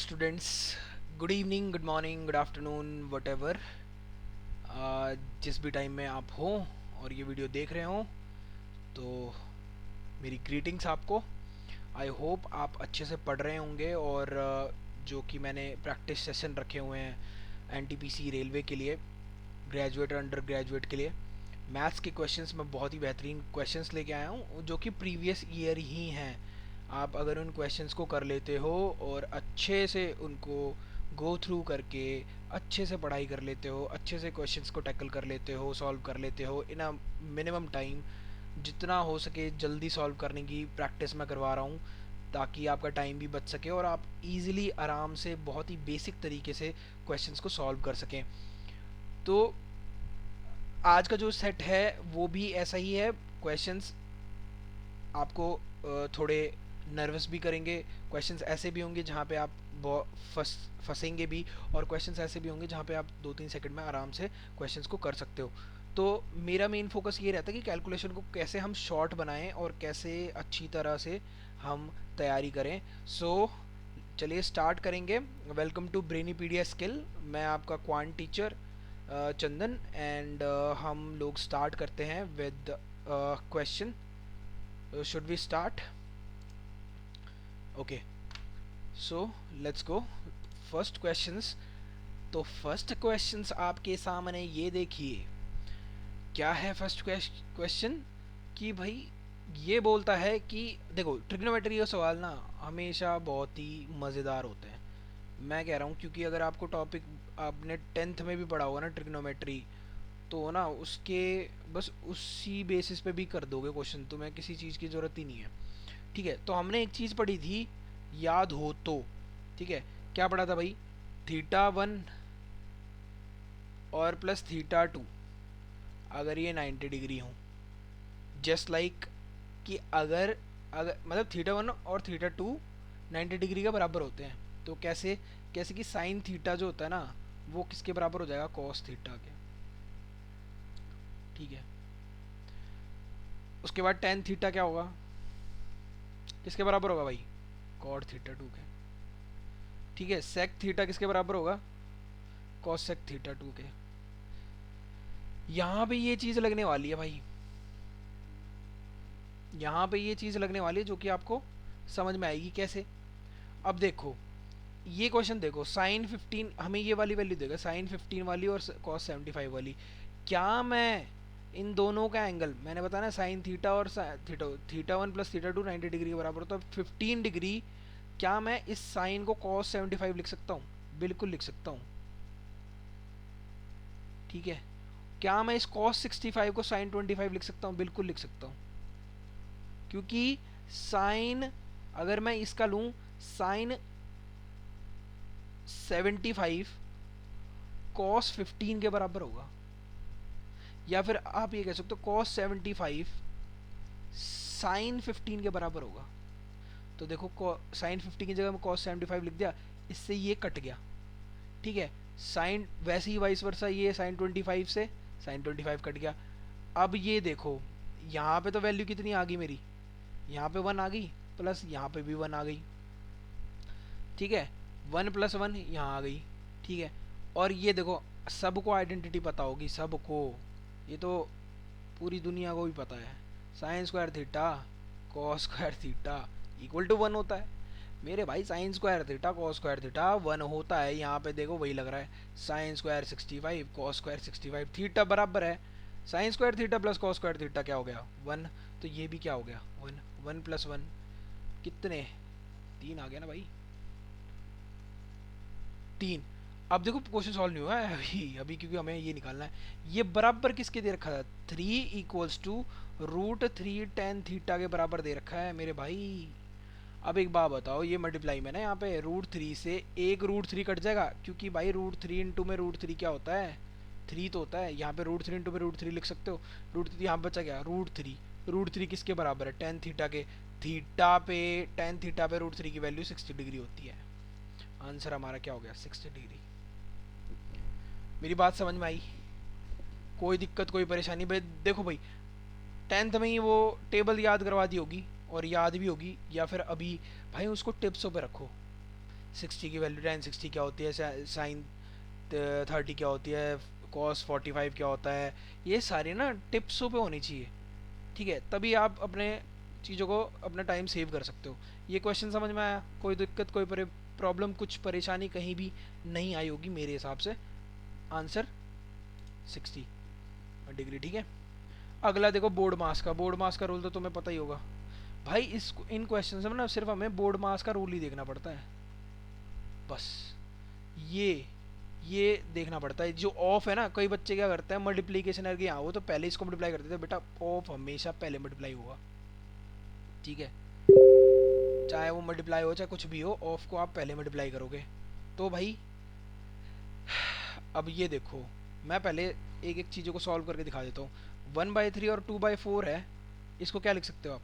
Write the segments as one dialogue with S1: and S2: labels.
S1: Students, good evening, good morning, good afternoon, what ever जिस भी time में आप हो और ये वीडियो देख रहे हो, तो मेरी ग्रीटिंग्स आपको। आई होप आप अच्छे से पढ़ रहे होंगे और जो कि मैंने प्रैक्टिस सेशन रखे हुए हैं एनटीपीसी रेलवे के लिए, ग्रेजुएट और अंडर ग्रेजुएट के लिए। मैथ्स के क्वेश्चंस में बहुत ही बेहतरीन क्वेश्चंस लेके आया हूँ जो कि प्रीवियस ईयर ही हैं। आप अगर उन क्वेश्चंस को कर लेते हो और अच्छे से उनको गो थ्रू करके अच्छे से पढ़ाई कर लेते हो, अच्छे से क्वेश्चंस को टैकल कर लेते हो, सॉल्व कर लेते हो इन अ मिनिमम टाइम, जितना हो सके जल्दी सॉल्व करने की प्रैक्टिस मैं करवा रहा हूँ ताकि आपका टाइम भी बच सके और आप इजीली आराम से बहुत ही बेसिक तरीके से क्वेश्चंस को सॉल्व कर सकें। तो आज का जो सेट है वो भी ऐसा ही है। क्वेश्चंस आपको थोड़े नर्वस भी करेंगे, क्वेश्चंस ऐसे भी होंगे जहाँ पे आप फंसेंगे भी, और क्वेश्चंस ऐसे भी होंगे जहाँ पे आप 2-3 सेकंड में आराम से क्वेश्चंस को कर सकते हो। तो मेरा मेन फोकस ये रहता है कि कैलकुलेशन को कैसे हम शॉर्ट बनाएं और कैसे अच्छी तरह से हम तैयारी करें। चलिए स्टार्ट करेंगे। Welcome to Brainypedia skill. मैं आपका क्वांट टीचर चंदन, एंड हम लोग स्टार्ट करते हैं with question. Should we start? Okay, so let's go. First questions. तो फर्स्ट क्वेश्चंस आपके सामने ये देखिए। क्या है फर्स्ट क्वेश्चन? कि भाई ये बोलता है कि देखो, ट्रिग्नोमेट्री का सवाल ना हमेशा बहुत ही मज़ेदार होते हैं। मैं कह रहा हूँ क्योंकि अगर आपको टॉपिक आपने 10th में भी पढ़ा होगा ना ट्रिग्नोमेट्री, तो ना उसके बस उसी बेसिस पे भी कर दोगे क्वेश्चन, तुम्हें किसी चीज़ की ज़रूरत ही नहीं है। ठीक है, तो हमने एक चीज़ पढ़ी थी, याद हो तो। ठीक है, क्या पढ़ा था भाई? थीटा 1 और प्लस थीटा 2 अगर ये 90 डिग्री हो, जस्ट लाइक कि अगर अगर मतलब थीटा 1 और थीटा 2 90 डिग्री के बराबर होते हैं, तो कैसे कैसे कि साइन थीटा जो होता है ना, वो किसके बराबर हो जाएगा? कॉस थीटा के। ठीक है, उसके बाद टेन थीटा क्या होगा? किसके बराबर होगा भाई? कॉट थीटा 2 के। ठीक है, सेक थीटा किसके बराबर होगा? कॉस सेक थीटा 2 के। यहाँ पे ये चीज़ लगने वाली है भाई, यहाँ पे ये चीज़ लगने वाली है जो कि आपको समझ में आएगी कैसे। अब देखो ये क्वेश्चन, देखो sin 15 हमें ये वाली वैल्यू देगा, sin 15 वाली और cos 75 वाली। क्या मैं इन दोनों का एंगल, मैंने बताया ना साइन थीटा और थीटा 1 प्लस थीटा 2 90 डिग्री के बराबर, तो 15 डिग्री, क्या मैं इस साइन को cos 75 लिख सकता हूँ? बिल्कुल लिख सकता हूँ। ठीक है, क्या मैं इस cos 65 को sin 25 लिख सकता हूँ? बिल्कुल लिख सकता हूँ, क्योंकि साइन, अगर मैं इसका लूँ साइन 75 cos 15 के बराबर होगा, या फिर आप ये कह सकते हो cos 75 साइन 15 के बराबर होगा। तो देखो साइन 15 की जगह में cos 75 लिख दिया, इससे ये कट गया। ठीक है, साइन वैसे ही वाइस वर्सा, ये साइन 25 से साइन 25 कट गया। अब ये देखो यहाँ पे तो वैल्यू कितनी आ गई मेरी? यहाँ पे 1 आ गई, प्लस यहाँ पे भी 1 आ गई। ठीक है, 1 + 1 यहाँ आ गई। ठीक है, और ये देखो सबको आइडेंटिटी पता होगी, सबको, ये तो पूरी दुनिया को भी पता है, sine square theta cos square theta equal to 1 होता है। मेरे भाई sine square theta cos square theta 1 होता है। यहाँ पे देखो वही लग रहा है, sine square 65 cos square 65, theta बराबर है sine square theta plus cos square theta, क्या हो गया? 1। तो ये भी क्या हो गया? 1। 1 + 1 कितने? 3 आ गया ना भाई, 3। अब देखो क्वेश्चन सॉल्व नहीं हुआ है अभी अभी, क्योंकि हमें ये निकालना है। ये बराबर किसके दे रखा था? 3 = √3 tan थीटा के बराबर दे रखा है मेरे भाई। अब एक बात बताओ, ये मल्टीप्लाई में ना यहाँ पे √3 से एक √3 कट जाएगा, क्योंकि भाई √3 इंटू में √3 क्या होता है? 3 तो होता है। यहाँ पे √3 इंटू में √3 लिख सकते हो। √3 यहाँ बचा क्या? √3। √3 किसके बराबर है? tan थीटा के। tan थीटा पे √3 की वैल्यू 60 डिग्री होती है। आंसर हमारा क्या हो गया? 60 डिग्री। मेरी बात समझ में आई? कोई दिक्कत, कोई परेशानी? भाई देखो भाई, 10th में ही वो टेबल याद करवा दी होगी और याद भी होगी, या फिर अभी भाई उसको टिप्सों पे रखो। 60 की वैल्यू tan 60 क्या होती है, साइन 30 क्या होती है, cos 45 क्या होता है। ये सारी ना टिप्सों पे होनी चाहिए, ठीक है, तभी आप अपने चीज़ों को अपना टाइम सेव कर सकते हो। ये क्वेश्चन समझ में आया? कोई दिक्कत, कोई प्रॉब्लम, कुछ परेशानी कहीं भी नहीं आई होगी मेरे हिसाब से। आंसर 60 डिग्री, ठीक है। अगला देखो बोर्ड मास का। बोर्ड मास का रूल तो तुम्हें पता ही होगा भाई। इन क्वेश्चन में ना सिर्फ हमें बोर्ड मास का रूल ही देखना पड़ता है बस। ये देखना पड़ता है। जो ऑफ है ना, कई बच्चे क्या करते हैं, मल्टीप्लीकेशन करके यहाँ वो तो पहले इसको मल्टीप्लाई करते थे। बेटा ऑफ हमेशा पहले मल्टीप्लाई होगा, ठीक है, चाहे वो मल्टीप्लाई हो चाहे कुछ भी हो, ऑफ को आप पहले मल्टीप्लाई करोगे। तो भाई अब ये देखो, मैं पहले एक एक चीज़ों को सॉल्व करके दिखा देता हूँ। 1/3 और 2/4 है, इसको क्या लिख सकते हो आप?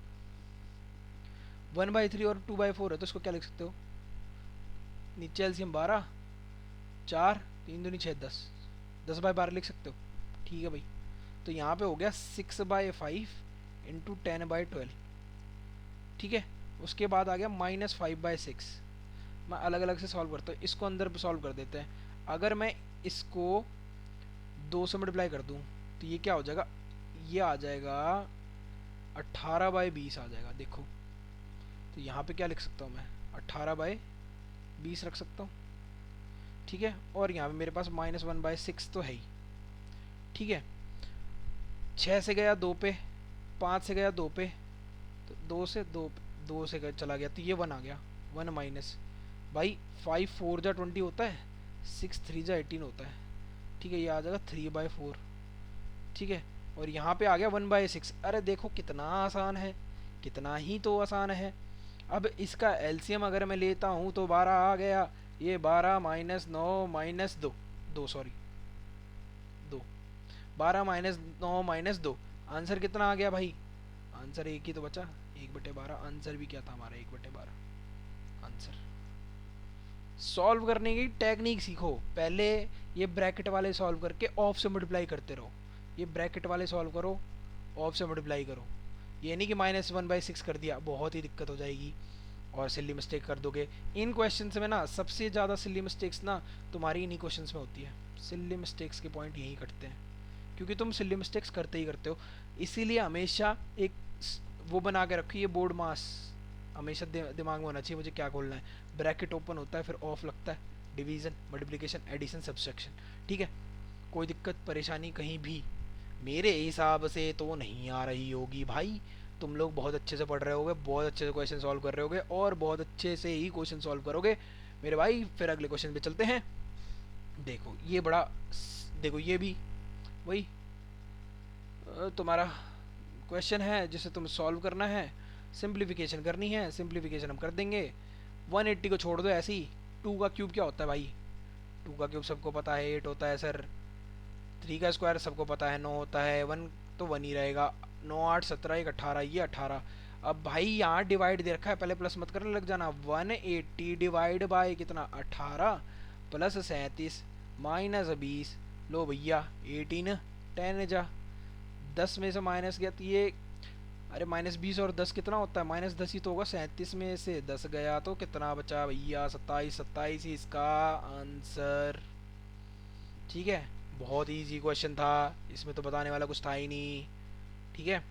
S1: 1/3 और 2/4 है तो इसको क्या लिख सकते हो? नीचे एलसीएम 12, 4, 3 दूनी 6, 10, 10/12 लिख सकते हो, ठीक है भाई। तो यहाँ पे हो गया 6/5 इंटू 10/12, ठीक है। उसके बाद आ गया -5/6। मैं अलग अलग से सॉल्व करता हूँ, इसको अंदर सॉल्व कर देते हैं। अगर मैं इसको 2 से मल्टीप्लाई कर दूँ तो ये क्या हो जाएगा, ये आ जाएगा 18/20 आ जाएगा, देखो। तो यहाँ पे क्या लिख सकता हूँ मैं, 18/20 रख सकता हूँ, ठीक है। और यहाँ पे मेरे पास -1/6 तो है ही, ठीक है। 6 से गया 2 पे, 5 से गया 2 पे, तो 2 से चला गया तो ये 1 आ गया। 1 माइनस भाई 5 4 जा 20 होता है, 6 3 जा 18 होता है, ठीक है। ये आ जाएगा 3/4, ठीक है। और यहाँ पे आ गया 1/6। अरे देखो कितना आसान है, कितना ही तो आसान है। अब इसका एलसीएम अगर मैं लेता हूँ तो 12 आ गया। ये 12 -9 -2, 2 सॉरी 2, 12 -9 -2, आंसर कितना आ गया भाई? आंसर एक ही तो बचा, 1/12। आंसर भी क्या था हमारा, 1/12 आंसर। सॉल्व करने की टेक्निक सीखो पहले। ये ब्रैकेट वाले सॉल्व करके ऑफ से मल्टीप्लाई करते रहो। ये ब्रैकेट वाले सॉल्व करो, ऑफ से मल्टीप्लाई करो। ये नहीं कि -1/6 कर दिया, बहुत ही दिक्कत हो जाएगी और सिली मिस्टेक कर दोगे। इन क्वेश्चंस में ना सबसे ज़्यादा सिली मिस्टेक्स ना तुम्हारी इन्हीं क्वेश्चंस में होती है। सिली मिस्टेक्स के पॉइंट यहीं कटते हैं, क्योंकि तुम सिली मिस्टेक्स करते ही करते हो। इसीलिए हमेशा एक वो बना के रखो, ये बोर्ड मास हमेशा दिमाग में होना चाहिए मुझे क्या खोलना है। ब्रैकेट ओपन होता है, फिर ऑफ लगता है, डिवीज़न, मल्टीप्लिकेशन, एडिशन, सब्सट्रैक्शन, ठीक है। कोई दिक्कत परेशानी कहीं भी मेरे हिसाब से तो नहीं आ रही होगी भाई। तुम लोग बहुत अच्छे से पढ़ रहे होगे, बहुत अच्छे से क्वेश्चन सॉल्व कर रहे होगे और बहुत अच्छे से ही क्वेश्चन सॉल्व करोगे मेरे भाई। फिर अगले क्वेश्चन पे चलते हैं। देखो ये बड़ा, देखो ये भी वही तुम्हारा क्वेश्चन है जिसे तुम सॉल्व करना है, सिंप्लीफिकेशन करनी है। सिंप्लीफिकेशन हम कर देंगे। 180 को छोड़ दो ऐसे ही। 2 का क्यूब क्या होता है भाई? 2 का क्यूब सबको पता है 8 होता है सर। 3 का स्क्वायर सबको पता है 9 होता है। 1 तो 1 ही रहेगा। 9 8 17 1 18, ये 18। अब भाई यहाँ डिवाइड दे रखा है, पहले प्लस मत करने लग जाना। 180 डिवाइड बाय कितना, 18 प्लस 37 -20, लो भैया 18, 10 जा 10 में से माइनस गया तो ये, अरे -20 और 10 कितना होता है, -10 ही तो होगा। 37 में से 10 गया तो कितना बचा भैया, 27। 27 ही इसका आंसर, ठीक है। बहुत इजी क्वेश्चन था, इसमें तो बताने वाला कुछ था ही नहीं, ठीक है।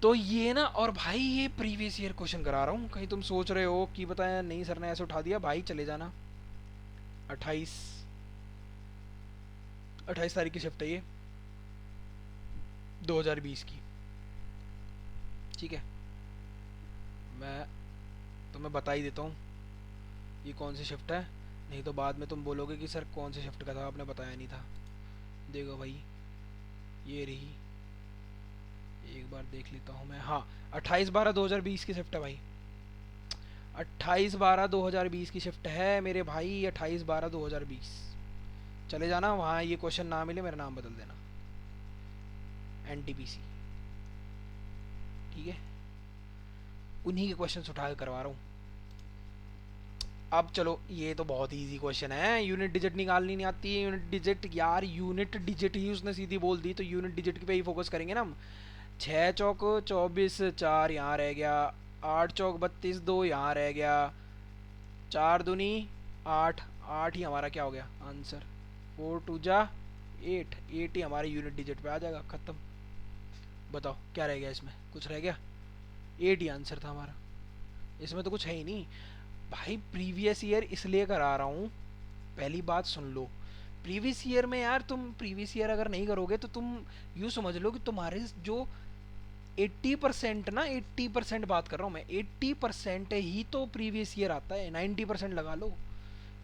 S1: तो ये ना, और भाई ये प्रीवियस ईयर क्वेश्चन करा रहा हूँ, कहीं तुम सोच रहे हो कि बताया नहीं सर ने ऐसे उठा दिया, भाई चले जाना। 28 तारीख की शिफ्ट है ये, 2020 की, ठीक है। मैं तुम्हें बता ही देता हूँ ये कौन सी शिफ्ट है, नहीं तो बाद में तुम बोलोगे कि सर कौन सी शिफ्ट का था, आपने बताया नहीं था। देखो भाई ये रही, एक बार देख लेता हूँ मैं। हाँ 28/12/2020 की शिफ्ट है भाई। 28/12/2020 की शिफ्ट है मेरे भाई। 28/12/2020 चले जाना वहाँ, ये क्वेश्चन ना मिले मेरा नाम बदल देना, NTPC, ठीक है। उन्हीं के क्वेश्चन उठा के करवा रहा हूँ। अब चलो ये तो बहुत इजी क्वेश्चन है, यूनिट डिजिट निकालनी नहीं आती है। यूनिट डिजिट यार, यूनिट डिजिट ही उसने सीधी बोल दी, तो यूनिट डिजिट पे ही फोकस करेंगे ना हम। 6 चौक 24, 4 यहाँ रह गया, 8 चौक 32, 2 यहाँ रह गया, 4 दूनी 8, 8 ही हमारा क्या हो गया आंसर। 4 2 जा 8, 8 ही हमारे यूनिट डिजिट पे आ जाएगा, ख़त्म। बताओ क्या रह गया इसमें, कुछ रह गया? 8 ही आंसर था हमारा, इसमें तो कुछ है ही नहीं भाई। प्रीवियस ईयर इसलिए करा रहा हूँ, पहली बात सुन लो। प्रीवियस ईयर में यार, तुम प्रीवियस ईयर अगर नहीं करोगे तो तुम यूँ समझ लो कि तुम्हारे जो 80% ना, 80% बात कर रहा हूँ मैं, 80% ही तो प्रीवियस ईयर आता है। 90% लगा लो,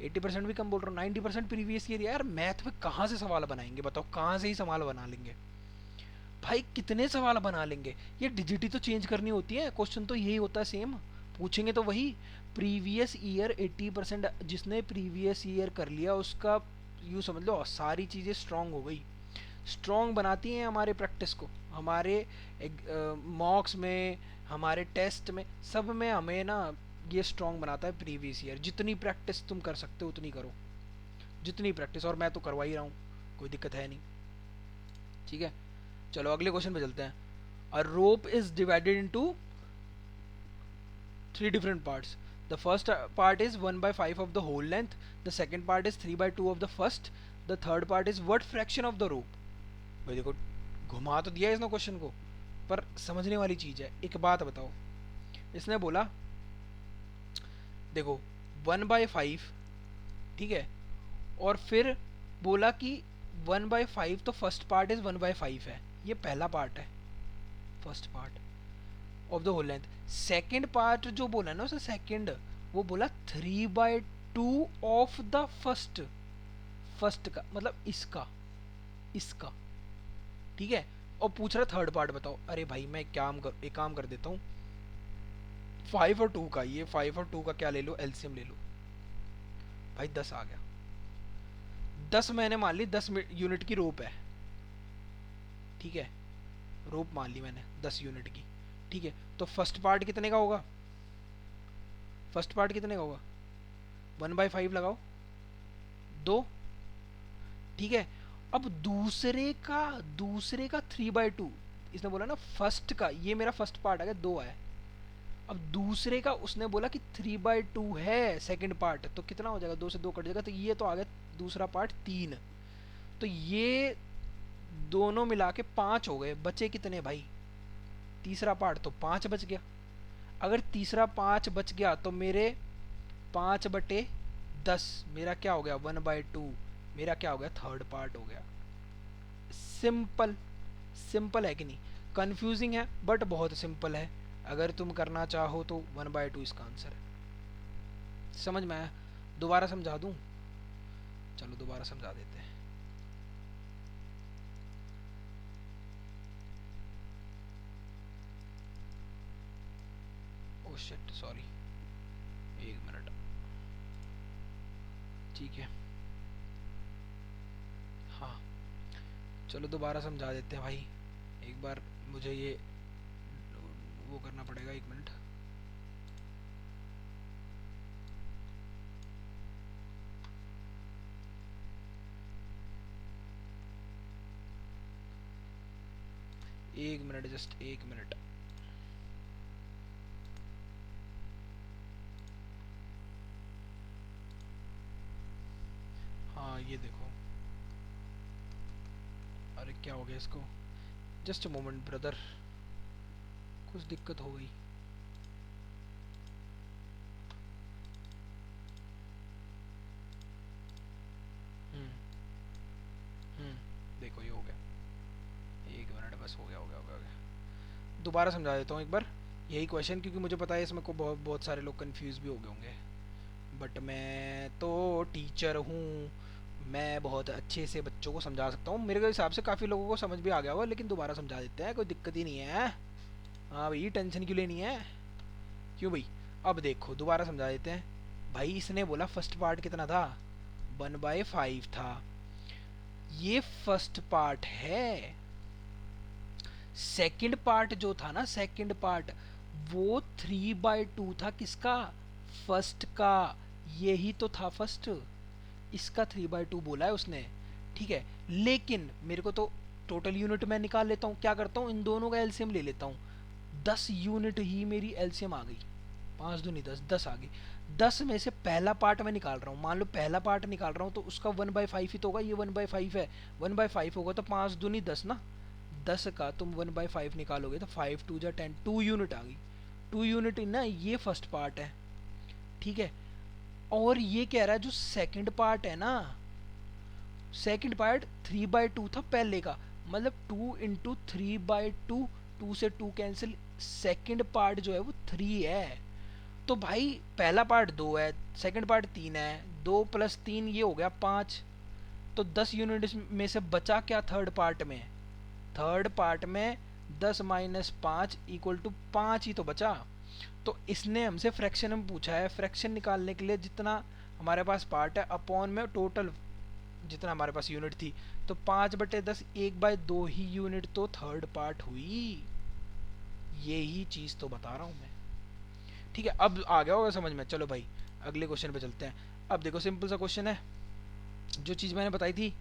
S1: 80% भी कम बोल रहा हूँ, 90% प्रीवियस ईयर। यार मैथ में कहाँ से सवाल बनाएंगे बताओ, कहाँ से ही सवाल बना लेंगे भाई, कितने सवाल बना लेंगे? ये डिजिट ही तो चेंज करनी होती है, क्वेश्चन तो यही होता है सेम, पूछेंगे तो वही। प्रीवियस ईयर 80%, जिसने प्रीवियस ईयर कर लिया उसका यूँ समझ लो सारी चीज़ें स्ट्रांग हो गई, स्ट्रॉन्ग बनाती हैं हमारे प्रैक्टिस को, हमारे मॉक्स में, हमारे टेस्ट में, सब में हमें ना ये स्ट्रॉन्ग बनाता है प्रीवियस ईयर। जितनी प्रैक्टिस तुम कर सकते हो उतनी करो, जितनी प्रैक्टिस, और मैं तो करवा ही रहा हूँ, कोई दिक्कत है नहीं। ठीक है, चलो अगले क्वेश्चन पे चलते हैं। A rope is divided into 3 different parts. The first part is 1/5 of the whole length. The second part is 3/2 of the first. The third part is what fraction of the rope. भाई देखो, घुमा तो दिया इसने question को, पर समझने वाली चीज़ है। एक बात बताओ, इसने बोला देखो 1/5, ठीक है, और फिर बोला कि 1/5 तो फर्स्ट पार्ट इज 1/5 है, ये पहला पार्ट है, first part of the whole length. Second part जो बोला ना उसे सेकेंड, वो बोला 3/2 ऑफ द फर्स्ट, फर्स्ट का मतलब इसका, इसका, ठीक है। और पूछ रहा थर्ड पार्ट बताओ। अरे भाई मैं एक काम कर देता हूँ, 5 और 2 का, ये 5 और 2 का क्या ले लो, एलसीएम ले लो भाई, 10 आ गया। 10 मैंने मान ली 10 यूनिट की रोप है, ठीक है, रोप मान ली मैंने 10 यूनिट की, ठीक है। तो फर्स्ट पार्ट कितने का होगा, फर्स्ट पार्ट कितने का होगा, 1/5 लगाओ 2, ठीक है। अब दूसरे का 3/2, इसने बोला ना फर्स्ट का, ये मेरा फर्स्ट पार्ट आ गया 2 आया। अब दूसरे का उसने बोला कि 3/2 है सेकंड पार्ट, तो कितना हो जाएगा, 2 से 2 कट जाएगा, तो ये तो आ गया दूसरा पार्ट 3। तो ये दोनों मिला के 5 हो गए, बचे कितने भाई, तीसरा पार्ट तो 5 बच गया। अगर तीसरा 5 बच गया तो मेरे 5/10 मेरा क्या हो गया, 1/2 मेरा क्या हो गया, थर्ड पार्ट हो गया। सिंपल, सिंपल है कि नहीं? कंफ्यूजिंग है बट बहुत सिंपल है, अगर तुम करना चाहो तो 1/2 इसका आंसर है। समझ में आया? दोबारा समझा दूं? चलो दोबारा समझा देते हैं। ओह शिट, सॉरी, एक मिनट, ठीक है, हाँ चलो दोबारा समझा देते हैं भाई। एक बार मुझे ये वो करना पड़ेगा, एक मिनट। एक मिनट, जस्ट एक मिनट। हाँ ये देखो, अरे क्या हो गया इसको, जस्ट अ मोमेंट ब्रदर, कुछ दिक्कत हो गई। हम्म देखो ये हो गया, एक मिनट बस, हो गया हो गया हो गया हो गया। दोबारा समझा देता हूँ एक बार यही क्वेश्चन, क्योंकि मुझे पता है इसमें को बहुत बहुत सारे लोग कंफ्यूज भी हो गए होंगे, बट मैं तो टीचर हूँ, मैं बहुत अच्छे से बच्चों को समझा सकता हूँ। मेरे हिसाब से काफ़ी लोगों को समझ भी आ गया होगा, लेकिन दोबारा समझा देते हैं, कोई दिक्कत ही नहीं है। हाँ भाई, टेंशन क्यों लेनी है, क्यों भाई? अब देखो दोबारा समझा देते हैं भाई। इसने बोला फर्स्ट पार्ट कितना था, 1/5 था, ये फर्स्ट पार्ट है। सेकंड पार्ट जो था ना, सेकंड पार्ट वो 3/2 था, किसका, फर्स्ट का, यही तो था फर्स्ट, इसका 3/2 बोला है उसने, ठीक है। लेकिन मेरे को तो टोटल यूनिट मैं निकाल लेता हूँ, क्या करता हूँ, इन दोनों का एलसीएम ले लेता हूँ, 10 यूनिट ही मेरी एलसीएम आ गई, 5 दूनी 10, 10 आ गई। 10 में से पहला पार्ट मैं निकाल रहा हूँ, मान लो पहला पार्ट निकाल रहा हूँ तो उसका 1/5 ही तो होगा, ये 1/5 है, 1/5 होगा तो 5 दूनी 10 ना, 10 का तुम 1/5 निकालोगे तो 5 2 जा 10, 2 यूनिट आ गई। 2 यूनिट ना, ये फर्स्ट पार्ट है, ठीक है। और ये कह रहा है जो सेकंड पार्ट है ना, सेकंड पार्ट 3/2 था पहले का, मतलब 2 × 3/2, 2 से 2 कैंसिल, सेकंड पार्ट जो है वो 3 है। तो भाई पहला पार्ट 2 है, सेकंड पार्ट 3 है, 2 + 3 ये हो गया 5। तो 10 यूनिट में से बचा क्या थर्ड पार्ट में, थर्ड पार्ट में 10 - 5 = 5 ही तो बचा। तो इसने हमसे फ्रैक्शन में पूछा है, फ्रैक्शन निकालने के लिए जितना हमारे पास पार्ट है अपॉन में टोटल जितना हमारे पास यूनिट थी, तो 5/10 1/2 ही यूनिट तो थर्ड पार्ट हुई। यही चीज़ तो बता रहा हूँ मैं, ठीक है। अब आ गया होगा समझ में। चलो भाई अगले क्वेश्चन पे चलते हैं। अब देखो सिंपल सा क्वेश्चन है, जो चीज़ मैंने बताई थी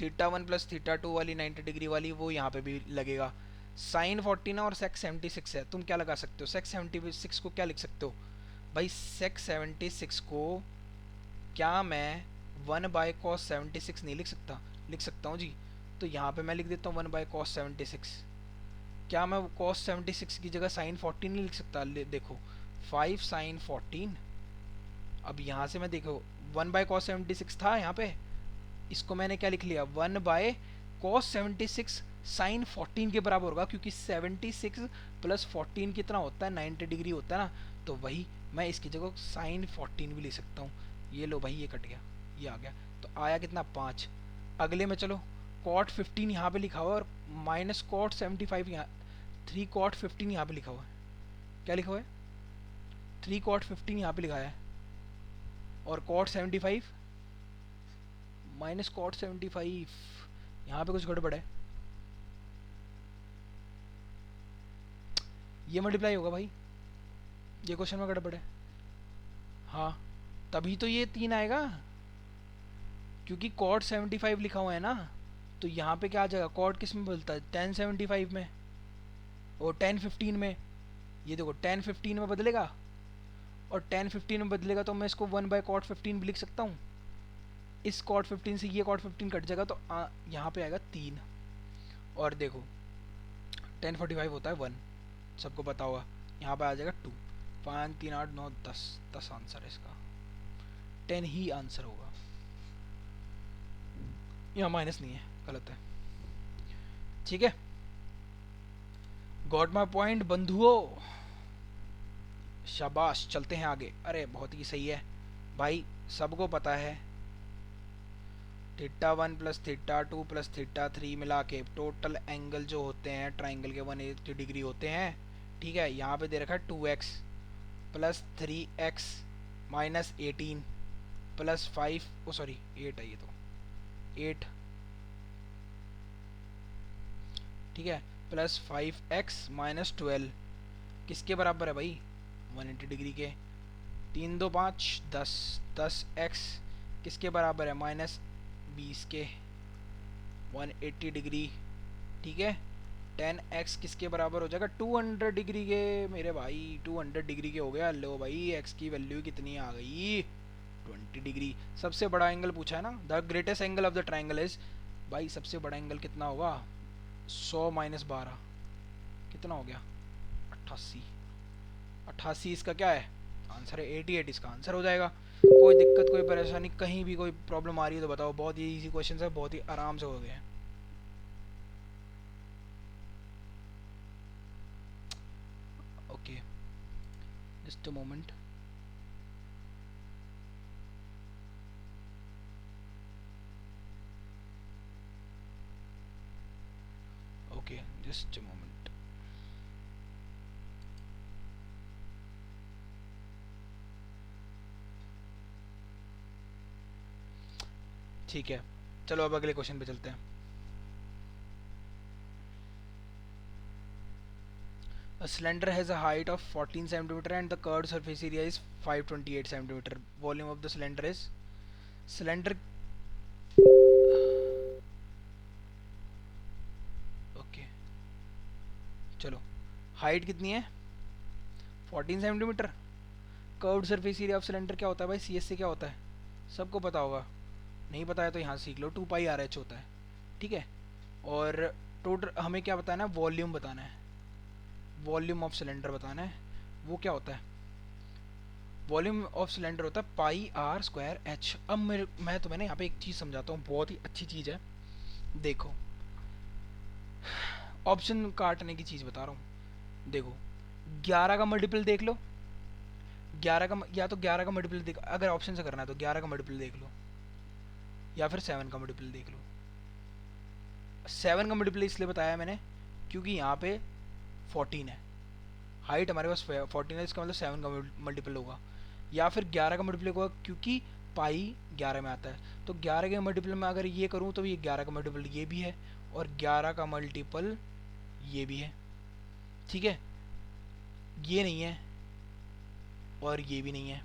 S1: θ1 + θ2 वाली 90 डिग्री वाली, वो यहाँ पे भी लगेगा। साइन 14 है और सेक 76 है, तुम क्या लगा सकते हो, सेक 76 को क्या लिख सकते हो भाई, सेक 76 को क्या मैं 1/cos 76 नहीं लिख सकता, लिख सकता हूँ जी। तो यहाँ पे मैं लिख देता हूँ 1/cos 76। क्या मैं cos 76 की जगह sin 14 नहीं लिख सकता, देखो 5 sin 14। अब यहाँ से मैं देखो 1/cos 76 था यहाँ पे, इसको मैंने क्या लिख लिया 1/cos 76 sin 14 के बराबर होगा, क्योंकि 76 + 14 कितना होता है, 90 डिग्री होता है ना। तो वही मैं इसकी जगह sin 14 भी ले सकता हूँ। ये लो भाई, ये कट गया, ये आ गया, तो आया कितना 5। अगले में चलो cot 15 यहाँ पे लिखा हुआ है और -cot 75 यहाँ, 3 cot 15 यहाँ पे लिखा हुआ है, क्या लिखा हुआ है 3 cot 15 यहाँ पे लिखा है, और cot 75 -cot 75 यहाँ पे कुछ गड़बड़ है, ये मल्टीप्लाई होगा भाई, ये क्वेश्चन में गड़बड़ है। हाँ तभी तो ये 3 आएगा, क्योंकि cot 75 लिखा हुआ है ना। तो यहाँ पे क्या आ जाएगा, cot किस में बदलता है, tan 75 में और tan 15 में। ये देखो tan 15 में बदलेगा, और tan 15 में बदलेगा तो मैं इसको 1/cot 15 भी लिख सकता हूँ। इस cot 15 से ये cot 15 कट जाएगा, तो यहाँ पे आएगा 3। और देखो tan 45 होता है 1, सबको पता होगा। यहाँ पे आ जाएगा 2, 5 3 8 9 10, 10 आंसर है इसका, 10 ही आंसर होगा। यहाँ माइनस नहीं है, गलत है, ठीक है। गॉट माई पॉइंट बंधुओं, शाबाश। चलते हैं आगे। अरे बहुत ही सही है भाई, सबको पता है θ1 + θ2 + θ3 मिला के टोटल एंगल जो होते हैं ट्राइंगल के 180 डिग्री होते हैं, ठीक है। यहाँ पे दे रखा है 2x + 3x - 18 + 5, ओ सॉरी 8 है ये तो, 8, ठीक है, + 5x - 12 किसके बराबर है भाई, 180 डिग्री के। 3 2 5 10, 10x किसके बराबर है, -20 के, 180 डिग्री, ठीक है। 10x किसके बराबर हो जाएगा, 200 डिग्री के मेरे भाई, 200 डिग्री के हो गया। लो भाई x की वैल्यू कितनी आ गई, 20 डिग्री। सबसे बड़ा एंगल पूछा है ना, the greatest angle of the triangle is, भाई सबसे बड़ा एंगल कितना होगा, 100 - 12 कितना हो गया, 88। 88 इसका क्या है आंसर है, 88 इसका आंसर हो जाएगा। कोई दिक्कत कोई परेशानी कहीं भी कोई प्रॉब्लम आ रही है तो बताओ, बहुत ही इजी क्वेश्चन है, बहुत ही आराम से हो गए हैं। Okay just a moment, okay just a moment. ठीक है चलो अब अगले क्वेश्चन पे चलते हैं। A cylinder has a height of 14 cm and the curved surface area is 528 cm. Volume of the cylinder is, cylinder, okay चलो, हाइट कितनी है 14 centimetre. Curved surface area of cylinder क्या होता है भाई, सी एस से क्या होता है, सबको पता होगा, नहीं पता है तो यहाँ सीख लो, 2πRH होता है, ठीक है। और टोटल हमें क्या बताना है, वॉल्यूम बताना है, वॉल्यूम ऑफ सिलेंडर बताना है, वो क्या होता है, वॉल्यूम ऑफ सिलेंडर होता है πr²h। अब मैं तुम्हें ना यहाँ पे एक चीज़ समझाता हूँ, बहुत ही अच्छी चीज़ है, देखो ऑप्शन काटने की चीज़ बता रहा हूँ, देखो 11 का मल्टीपल देख लो, 11 का या तो 11 का मल्टीपल देख, अगर ऑप्शन से करना है तो 11 का मल्टीपल देख लो, या फिर 7 का मल्टीपल देख लो। 7 का मल्टीपल इसलिए बताया मैंने क्योंकि यहाँ पे 14 है, हाइट हमारे पास 14 है, इसका मतलब 7 का मल्टीपल होगा, या फिर 11 का मल्टीपल होगा क्योंकि पाई 11 में आता है। तो 11 के मल्टीपल में अगर ये करूँ तो ये 11 का मल्टीपल ये भी है, और 11 का मल्टीपल ये भी है, ठीक है, ये नहीं है और ये भी नहीं है,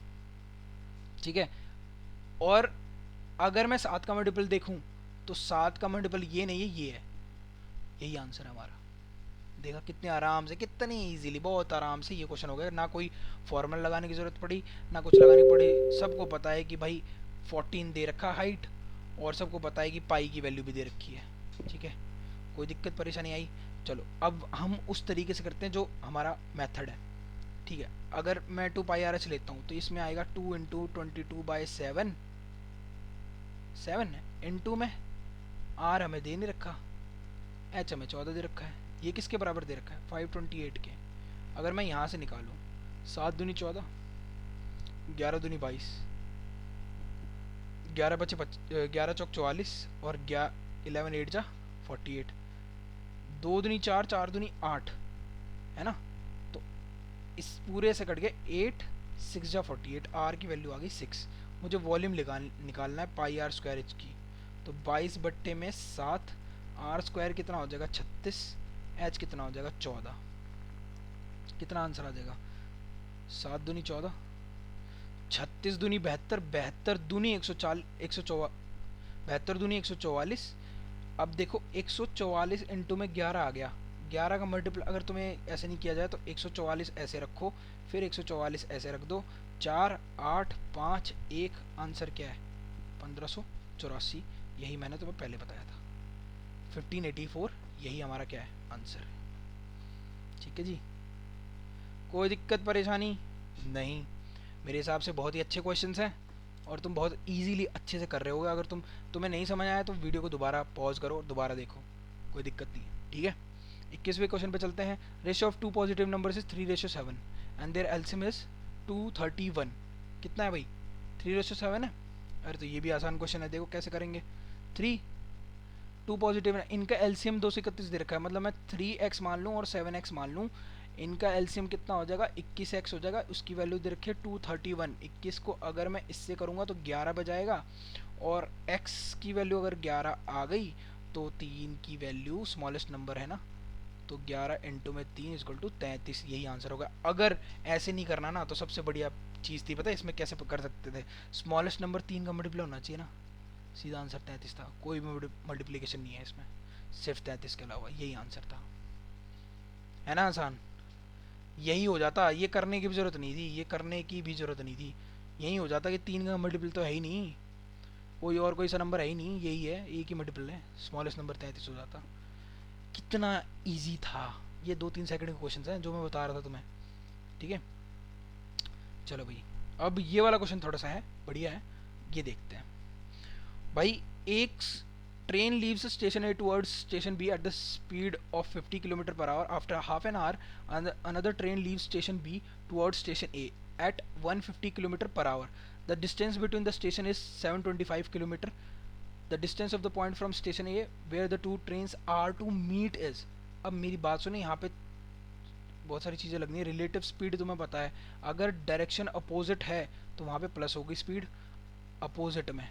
S1: ठीक है। और अगर मैं 7 का मल्टीपल देखूं तो 7 का मल्टीपल ये नहीं है, ये है, यही आंसर है हमारा। देखा कितने आराम से, कितनी इजीली, बहुत आराम से ये क्वेश्चन हो गया, ना कोई फॉर्मूला लगाने की ज़रूरत पड़ी, ना कुछ लगानी पड़ी, सबको पता है कि भाई 14 दे रखा हाइट, और सबको पता है कि पाई की वैल्यू भी दे रखी है, ठीक है, कोई दिक्कत परेशानी आई। चलो अब हम उस तरीके से करते हैं जो हमारा मेथड है, ठीक है। अगर मैं 2πRH लेता हूँ तो इसमें आएगा 2 × 22/7, 7 इंटू में आर हमें दे नहीं रखा, एच हमें 14 दे रखा है, ये किसके बराबर दे रखा है, 528 के। अगर मैं यहाँ से निकालूँ 7 दूनी 14, 11 दूनी 22, 11 बचे 11 चौक 44, और 11 8 जा 48, 2 दूनी 4, 4 दूनी 8, है ना। तो इस पूरे से कट गए 8, 6 जा 48, आर की वैल्यू आ गई 6। मुझे वॉल्यूम निकालना है πr² की, तो 22/7, r² कितना हो जाएगा 36, h कितना हो जाएगा 14, कितना आंसर आ जाएगा, 7 दूनी 14, 36 दूनी 72, 72 दूनी 144, 72 दूनी 144। अब देखो 144 इंटू में 11 आ गया, 11 का मल्टीपल अगर तुम्हें ऐसे नहीं किया जाए तो 144 ऐसे रखो, फिर 144 ऐसे रख दो, 4 8 5 1, आंसर क्या है 1584, यही मैंने तुम्हें पहले बताया था, 1584, यही हमारा क्या है आंसर, ठीक है जी। कोई दिक्कत परेशानी नहीं, मेरे हिसाब से बहुत ही अच्छे क्वेश्चंस हैं, और तुम बहुत इजीली अच्छे से कर रहे होगे। अगर तुम्हें नहीं समझ आया तो वीडियो को दोबारा पॉज करो और दोबारा देखो, कोई दिक्कत नहीं है, ठीक है। 21वें क्वेश्चन पे चलते हैं। Ratio of 2 positive numbers is 3:7 and their LCM is 231। कितना है भाई, 3:7 है। अरे तो ये भी आसान क्वेश्चन है, देखो कैसे करेंगे। 2 पॉजिटिव है, इनका एलसीएम 231 दे रखा है, मतलब मैं 3x मान लूँ और 7x मान लूँ, इनका एलसीएम कितना हो जाएगा 21x हो जाएगा, उसकी वैल्यू दे रखी है 231। 21 को अगर मैं इससे करूँगा तो 11 बजाएगा, और x की वैल्यू अगर 11 आ गई तो 3 की वैल्यू स्मॉलेस्ट नंबर है ना, तो 11 इंटू में 3 = 33, यही आंसर होगा। अगर ऐसे नहीं करना ना तो सबसे बढ़िया चीज़ थी पता है इसमें कैसे कर सकते थे, स्मॉलेस्ट नंबर 3 का मल्टीप्लाई होना चाहिए ना, सीधा आंसर 33 था, कोई भी मल्टीप्लिकेशन नहीं है इसमें, सिर्फ 33 के अलावा, यही आंसर था, है ना आसान, यही हो जाता, ये करने की भी ज़रूरत नहीं थी, ये करने की भी ज़रूरत नहीं थी, यही हो जाता कि 3 का मल्टीपल तो है ही नहीं, कोई और कोई सा नंबर है ही नहीं, यही है, एक ही मल्टीपल है, स्मॉलेस्ट नंबर 33 हो जाता। कितना इजी था, ये 2-3 सेकंड के क्वेश्चन हैं जो मैं बता रहा था तुम्हें, ठीक है। चलो भाई अब ये वाला क्वेश्चन थोड़ा सा है बढ़िया है, ये देखते हैं भाई। एक train leaves station A towards station B at the speed of 50 km/h. After half an hour, another train leaves station B towards station A at 150 km/h. The distance between the station is 725 km. The distance of the point from station A where the two trains are to meet is। अब मेरी बात सुनिए, यहाँ पे बहुत सारी चीज़ें लगनी है। रिलेटिव स्पीड तुम्हें पता है, अगर डायरेक्शन अपोजिट है तो वहाँ पे प्लस होगी स्पीड अपोजिट में,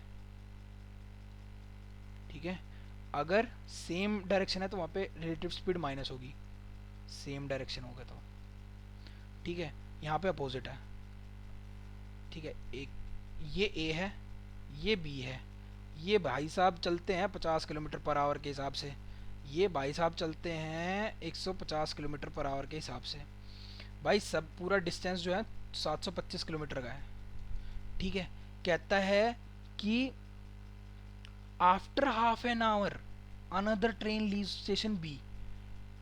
S1: ठीक है। अगर सेम डायरेक्शन है तो वहाँ पे रिलेटिव स्पीड माइनस होगी, सेम डायरेक्शन होगा तो, ठीक है। यहाँ पे अपोजिट है, ठीक है। एक ये A है, ये B है, ये भाई साहब चलते हैं 50 km/h के हिसाब से, ये भाई साहब चलते हैं 150 km/h के हिसाब से। भाई सब पूरा डिस्टेंस जो है 725 किलोमीटर का है, ठीक है। कहता है कि after half an hour another train leave station B.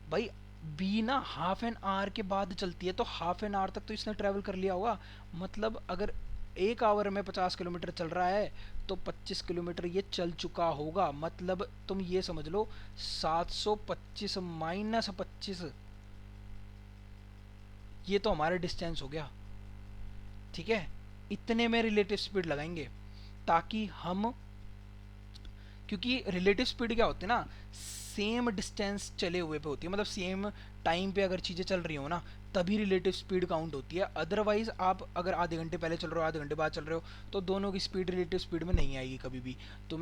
S1: भाई बी ना हाफ एन आवर के बाद चलती है, तो हाफ एन आवर तक तो इसने ट्रैवल कर लिया होगा। मतलब अगर एक आवर में 50 किलोमीटर चल रहा है तो 25 किलोमीटर ये चल चुका होगा। मतलब तुम ये समझ लो 725 माइनस 25, ये तो हमारा डिस्टेंस हो गया, ठीक है। इतने में रिलेटिव स्पीड लगाएंगे ताकि हम, क्योंकि रिलेटिव स्पीड क्या होती है ना, सेम डिस्टेंस चले हुए पे होती है, मतलब सेम टाइम पे अगर चीज़ें चल रही हो ना तभी रिलेटिव स्पीड काउंट होती है। अदरवाइज आप अगर आधे घंटे पहले चल रहे हो आधे घंटे बाद चल रहे हो तो दोनों की स्पीड रिलेटिव स्पीड में नहीं आएगी कभी भी। तो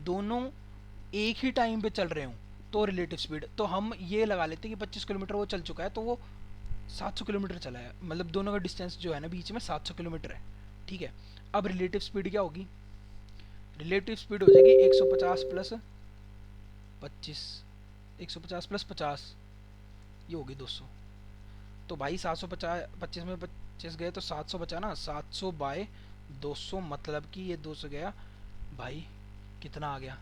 S1: दोनों एक ही टाइम पे चल रहे हो तो रिलेटिव स्पीड, तो हम ये लगा लेते हैं कि 25 किलोमीटर वो चल चुका है तो वो 700 किलोमीटर चला है, मतलब दोनों का डिस्टेंस जो है ना बीच में 700 किलोमीटर है, ठीक है। अब रिलेटिव स्पीड क्या होगी, रिलेटिव स्पीड हो जाएगी 150 प्लस 25, 150 प्लस 50, ये होगी 200। तो भाई 750, 25 में 25 गए तो 700 बचा ना, 700 बाय 200, मतलब कि ये 200 गया भाई, कितना आ गया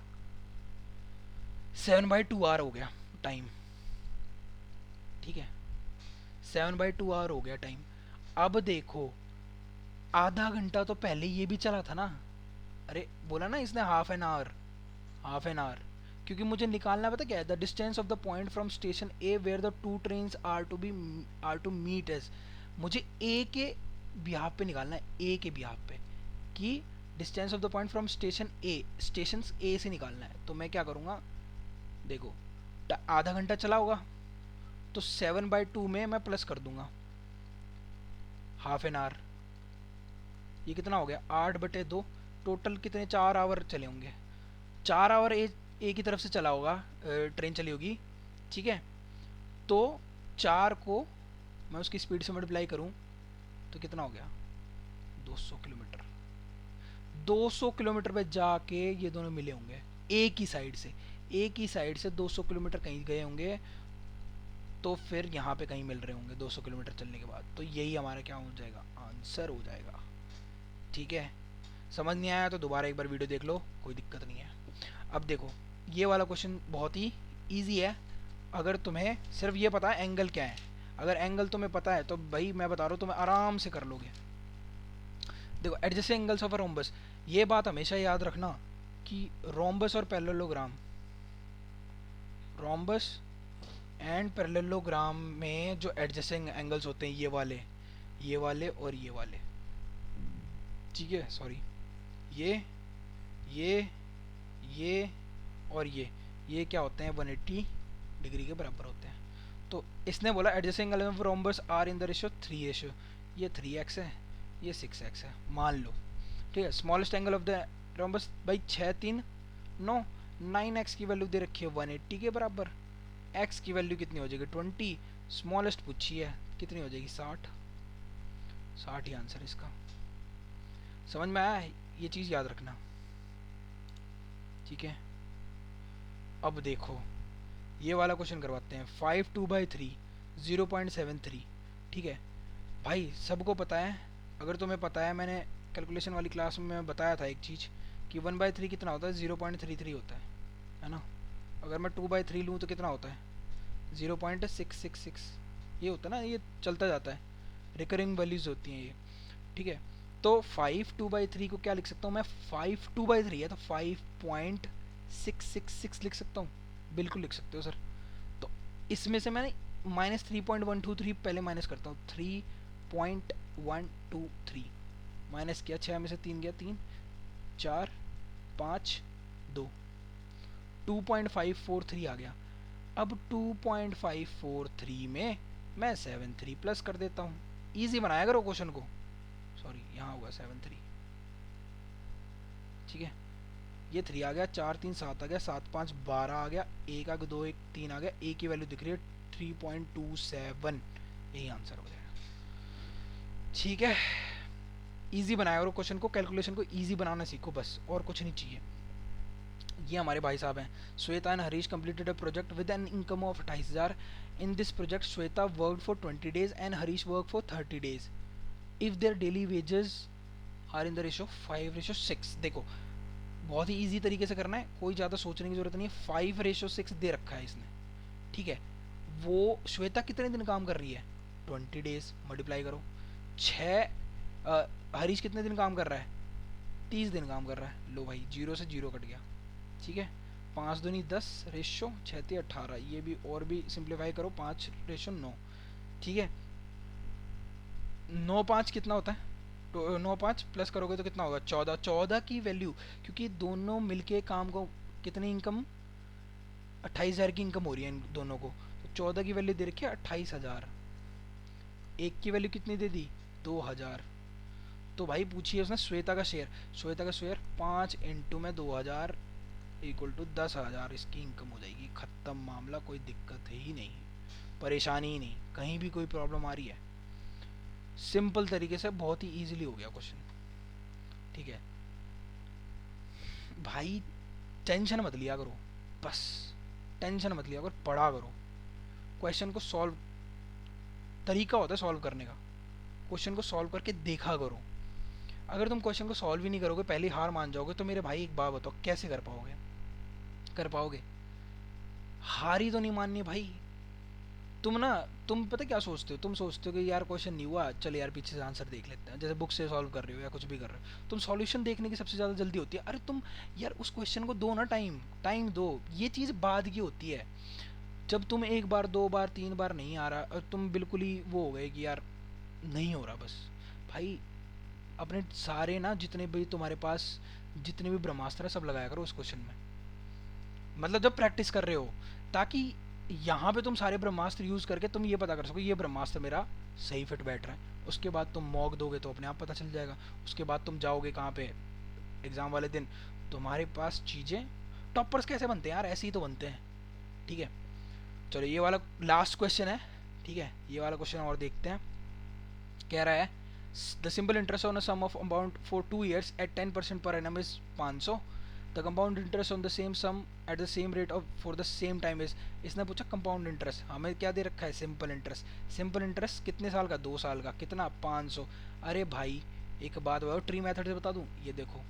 S1: 7/2 आवर हो गया टाइम, ठीक है। 7/2 आवर हो गया टाइम। अब देखो आधा घंटा तो पहले ये भी चला था ना, अरे बोला ना इसने half an hour, half an hour, क्योंकि मुझे निकालना पता क्या है, the distance of the point from station A where the two trains are to meet as. मुझे ए के बिहाफ पे निकालना है, ए के बिहाफ पे, कि distance of the point from station A, station A से निकालना है। तो मैं क्या करूँगा, देखो आधा घंटा चला होगा तो 7/2 में मैं प्लस कर दूंगा हाफ एन आवर, ये कितना हो गया 8/2, टोटल कितने 4 आवर चले होंगे, 4 आवर ए की तरफ से चला होगा, ट्रेन चली होगी, ठीक है। तो 4 को मैं उसकी स्पीड से मल्टीप्लाई करूं तो कितना हो गया 200 किलोमीटर। 200 किलोमीटर पे जाके ये दोनों मिले होंगे एक ही साइड से, एक ही साइड से 200 किलोमीटर कहीं गए होंगे, तो फिर यहाँ पे कहीं मिल रहे होंगे 200 किलोमीटर चलने के बाद। तो यही हमारा क्या हो जाएगा, आंसर हो जाएगा, ठीक है। समझ नहीं आया तो दोबारा एक बार वीडियो देख लो, कोई दिक्कत नहीं है। अब देखो ये वाला क्वेश्चन बहुत ही ईजी है, अगर तुम्हें सिर्फ ये पता है एंगल क्या है, अगर एंगल तुम्हें पता है तो भाई मैं बता रहा हूँ तुम्हें आराम से कर लोगे। देखो adjacent angles of a rhombus, ये बात हमेशा याद रखना कि रोम्बस और पैरेललोग्राम, रोम्बस एंड पैरेललोग्राम में जो एडजेसेंट एंगल्स होते हैं ये वाले और ये वाले, ठीक है, सॉरी ये ये और ये क्या होते हैं 180 डिग्री के बराबर होते हैं। तो इसने बोला adjacent angle of rhombus are in the ratio 3:, ये 3x है ये 6x है मान लो, ठीक है। Smallest angle of the rhombus भाई 6 3 9, 9x की वैल्यू दे रखी है 180 के बराबर, x की वैल्यू कितनी हो जाएगी 20, स्मॉलेस्ट पूछी है कितनी हो जाएगी 60, 60 ही आंसर इसका। समझ में आया, ये चीज़ याद रखना, ठीक है। अब देखो ये वाला क्वेश्चन करवाते हैं, 5 2/3 0.73, ठीक है। भाई सबको पता है, अगर तुम्हें पता है मैंने कैलकुलेशन वाली क्लास में बताया था एक चीज़ कि 1/3 कितना होता है 0.33 होता है ना। अगर मैं 2/3 लूँ तो कितना होता है 0.666, ये होता है ना, ये चलता जाता है, रिकरिंग वैल्यूज होती हैं ये, ठीक है। तो 5 2/3 को क्या लिख सकता हूँ मैं, 5 2/3 है तो 5.666 लिख सकता हूँ, बिल्कुल लिख सकते हो सर। तो इसमें से मैंने -3.123 पहले माइनस करता हूँ, 3.123 माइनस किया, 6 में से 3 गया 3, 4 5 2, 2.543 आ गया। अब 2.543 में मैं 73 प्लस कर देता हूँ, ईजी बनाया करो क्वेश्चन को, सॉरी यहाँ होगा 73, ठीक है। ये 3 आ गया, 4 3 7 आ गया, 7 5 12 आ गया, 1 आ गया 2 1 3 आ गया, ए की वैल्यू दिख रही है 3.27, यही आंसर हो जाएगा, ठीक है। इजी बनाया करो क्वेश्चन को, कैलकुलेशन को इजी बनाना सीखो बस, और कुछ नहीं चाहिए। ये हमारे भाई साहब हैं। Shweta and Harish completed a project with an income of 28,000। In this project Shweta worked for 20 days and Harish work for 30 days। If their daily wages are in the ratio 5:6। देखो बहुत ही ईजी तरीके से करना है, कोई ज़्यादा सोचने की जरूरत नहीं है। 5:6 दे रखा है इसने, ठीक है। वो श्वेता कितने दिन काम कर रही है? 20 days, मल्टीप्लाई करो 6। हरीश कितने दिन काम कर रहा है? 30 दिन काम कर रहा है। लो भाई, 0 से 0 कट गया, ठीक है। 5 दूनी 10 रेशो 6 18। ये भी और भी सिंप्लीफाई करो, 5:9, ठीक है। 9 5 कितना होता है? तो 9 5 प्लस करोगे तो कितना होगा? 14। 14 की वैल्यू, क्योंकि दोनों मिलके काम को कितनी इनकम, 28,000 की इनकम हो रही है इन दोनों को। तो 14 की वैल्यू दे रखी है 28,000। एक की वैल्यू कितनी दे दी? 2,000। तो भाई पूछिए उसने श्वेता का शेयर। श्वेता का शेयर 5 इंटू में 2,000 इक्वल टू 10,000। इसकी इनकम हो जाएगी। ख़त्म मामला, कोई दिक्कत ही नहीं, परेशानी ही नहीं, कहीं भी कोई प्रॉब्लम आ रही है। सिंपल तरीके से बहुत ही इजीली हो गया क्वेश्चन, ठीक है भाई। टेंशन मत लिया करो, बस टेंशन मत लिया करो, पढ़ा करो। क्वेश्चन को सॉल्व, तरीका होता है सॉल्व करने का। क्वेश्चन को सॉल्व करके देखा करो। अगर तुम क्वेश्चन को सॉल्व ही नहीं करोगे, पहले हार मान जाओगे, तो मेरे भाई एक बात बताओ, कैसे कर पाओगे? कर पाओगे? हार ही तो नहीं माननी भाई। तुम पता क्या सोचते हो? तुम सोचते हो कि यार क्वेश्चन नहीं हुआ, चल यार पीछे से आंसर देख लेते हैं, जैसे बुक से सॉल्व कर रहे हो या कुछ भी कर रहे हो। तुम सॉल्यूशन देखने की सबसे ज़्यादा जल्दी होती है। अरे तुम यार उस क्वेश्चन को दो ना, टाइम टाइम दो। ये चीज़ बाद की होती है। जब तुम एक बार, दो बार, तीन बार नहीं आ रहा और तुम बिल्कुल ही वो हो गए कि यार नहीं हो रहा, बस भाई अपने सारे ना, जितने भी तुम्हारे पास जितने भी ब्रह्मास्त्र है सब लगाया करो उस क्वेश्चन में। मतलब जब प्रैक्टिस कर रहे हो, ताकि यहाँ पे तुम सारे ब्रह्मास्त्र यूज़ करके तुम ये पता कर सको ये ब्रह्मास्त्र मेरा सही फिट बैठ रहा है। उसके बाद तुम मॉक दोगे तो अपने आप पता चल जाएगा। उसके बाद तुम जाओगे कहाँ पे? एग्ज़ाम वाले दिन तुम्हारे पास चीज़ें। टॉपर्स कैसे बनते हैं यार? ऐसे ही तो बनते हैं, ठीक है। चलो ये वाला लास्ट क्वेश्चन है, ठीक है। ये वाला क्वेश्चन और देखते हैं। कह रहा है the simple interest on a sum of amount for 2 years at 10% per annum is 500। The compound interest on the same sum at the same rate of for the same time is. इसने पूछा compound interest, हमें क्या दे रखा है? Simple interest. Simple interest कितने साल का? 2 साल का। कितना? 500। अरे भाई एक बात बताओ, ट्री मेथड से बता दूं। ये देखो,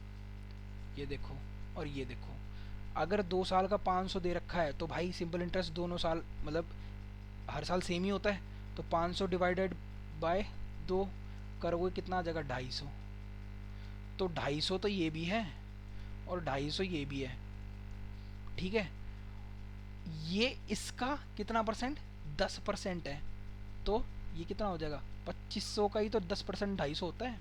S1: ये देखो और ये देखो। अगर 2 साल का 500 दे रखा है तो भाई सिंपल इंटरेस्ट दोनों साल, मतलब हर साल सेम ही होता है। तो 500 डिवाइडेड बाय 2 करोगे कितना आ जाएगा? 250। तो 250 तो ये भी है और 250 ये भी है, ठीक है। ये इसका कितना परसेंट? 10% है। तो ये कितना हो जाएगा? 2500 का ही तो 10% 250 होता है,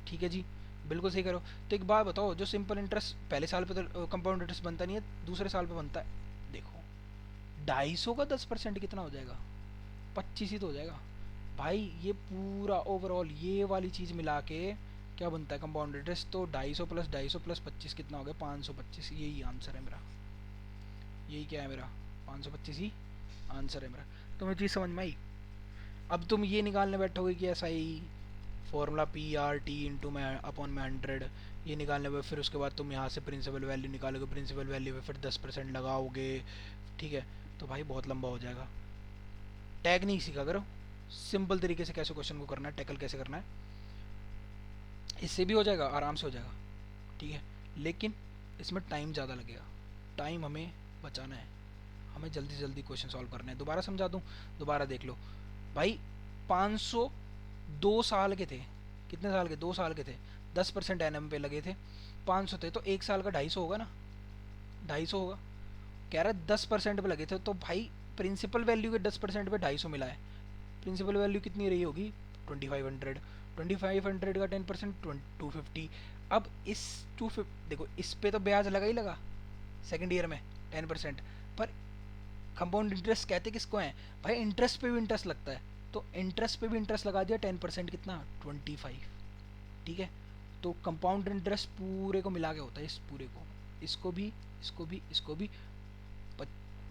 S1: ठीक है जी। बिल्कुल सही करो। तो एक बात बताओ, जो सिंपल इंटरेस्ट पहले साल पे तो कंपाउंड इंटरेस्ट बनता नहीं है, दूसरे साल पे बनता है। देखो 250 का 10% कितना हो जाएगा? 25 ही तो हो जाएगा भाई। ये पूरा ओवरऑल ये वाली चीज़ मिला के क्या बनता है कंपाउंड इंटरेस्ट? तो 250 प्लस 250 प्लस 25 कितना हो गया? 525। यही आंसर है मेरा। यही क्या है मेरा? 525 ही आंसर है मेरा। तुम्हें चीज़ समझ में आई? अब तुम ये निकालने बैठोगे कि ऐसा ही फॉर्मूला PRT इंटू में अपॉन में 100, ये निकालने में फिर उसके बाद तुम यहाँ से प्रिंसिपल वैल्यू निकालोगे, प्रिंसिपल वैल्यू में फिर 10% लगाओगे, ठीक है। तो भाई बहुत लंबा हो जाएगा। टेक्निक सीखा करो, सिंपल तरीके से कैसे क्वेश्चन को करना है, टैकल कैसे करना है। इससे भी हो जाएगा, आराम से हो जाएगा, ठीक है। लेकिन इसमें टाइम ज़्यादा लगेगा। टाइम हमें बचाना है, हमें जल्दी से जल्दी क्वेश्चन सॉल्व करना है। दोबारा समझा दूँ, दोबारा देख लो भाई। 500 2 साल के थे। कितने साल के? 2 साल के थे। 10% एनएम पे लगे थे। 500 थे तो एक साल का 250 होगा ना? 250 होगा। कह रहा है 10% पे लगे थे, तो भाई प्रिंसिपल वैल्यू के 10% पे 250 मिला है। प्रिंसिपल वैल्यू कितनी रही होगी? 2500। 2500 का 10% 250। अब इस 250 देखो, इस पे तो ब्याज लगा ही लगा सेकेंड ईयर में 10%। पर कंपाउंड इंटरेस्ट कहते किसको है भाई? इंटरेस्ट पे भी इंटरेस्ट लगता है, तो इंटरेस्ट पे भी इंटरेस्ट लगा दिया 10%। कितना? 25, ठीक है। तो कंपाउंड इंटरेस्ट पूरे को मिला के होता है, इस पूरे को, इसको भी, इसको भी, इसको भी।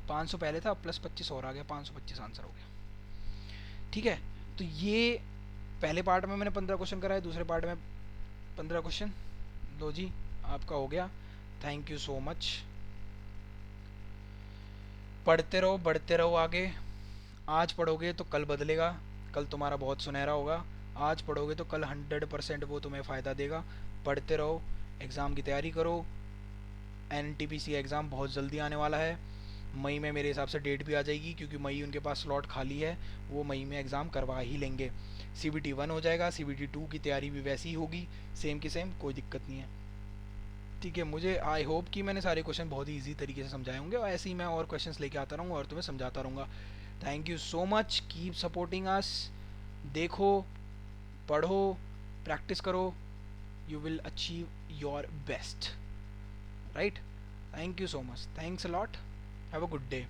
S1: 500 पहले था, प्लस 25 और आ गया, 525 आंसर हो गया, ठीक है। तो ये पहले पार्ट में मैंने 15 क्वेश्चन कराए, दूसरे पार्ट में 15 क्वेश्चन। लो जी आपका हो गया। Thank you so much. पढ़ते रहो, बढ़ते रहो आगे। आज पढ़ोगे तो कल बदलेगा, कल तुम्हारा बहुत सुनहरा होगा। आज पढ़ोगे तो कल 100% वो तुम्हें फ़ायदा देगा। पढ़ते रहो, एग्ज़ाम की तैयारी करो। NTPC एग्ज़ाम बहुत जल्दी आने वाला है। मई में मेरे हिसाब से डेट भी आ जाएगी, क्योंकि मई उनके पास स्लॉट खाली है, वो मई में एग्ज़ाम करवा ही लेंगे। CBT 1 हो जाएगा, CBT 2 की तैयारी भी वैसी ही होगी, सेम की सेम, कोई दिक्कत नहीं है। ठीक है, मुझे आई होप कि मैंने सारे क्वेश्चन बहुत ही ईजी तरीके से समझाए होंगे, और ऐसे ही मैं और क्वेश्चंस लेके आता रहूँगा और तुम्हें समझाता रहूँगा। Thank you so much, keep supporting us. देखो, पढ़ो, प्रैक्टिस करो, you will achieve your best, right? Thank you so much, thanks a lot, have a good day.